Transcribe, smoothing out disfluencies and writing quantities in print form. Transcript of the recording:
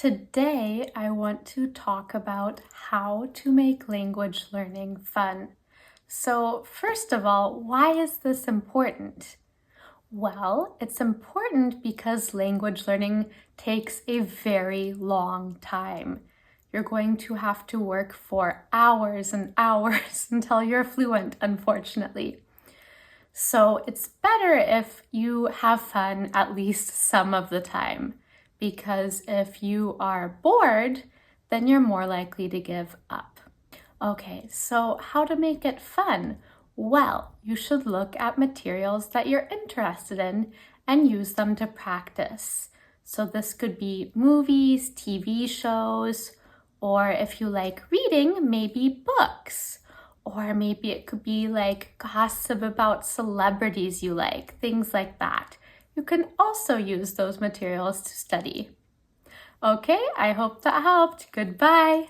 Today, I want to talk about how to make language learning fun. So, first of all, why is this important? Well, it's important because language learning takes a very long time. You're going to have to work for hours and hours until you're fluent, unfortunately. So it's better if you have fun at least some of the time, because if you are bored, then you're more likely to give up. Okay, so how to make it fun? Well, you should look at materials that you're interested in and use them to practice. So this could be movies, TV shows, or if you like reading, maybe books. Or maybe it could be like gossip about celebrities you like, things like that. You can also use those materials to study. Okay, I hope that helped. Goodbye.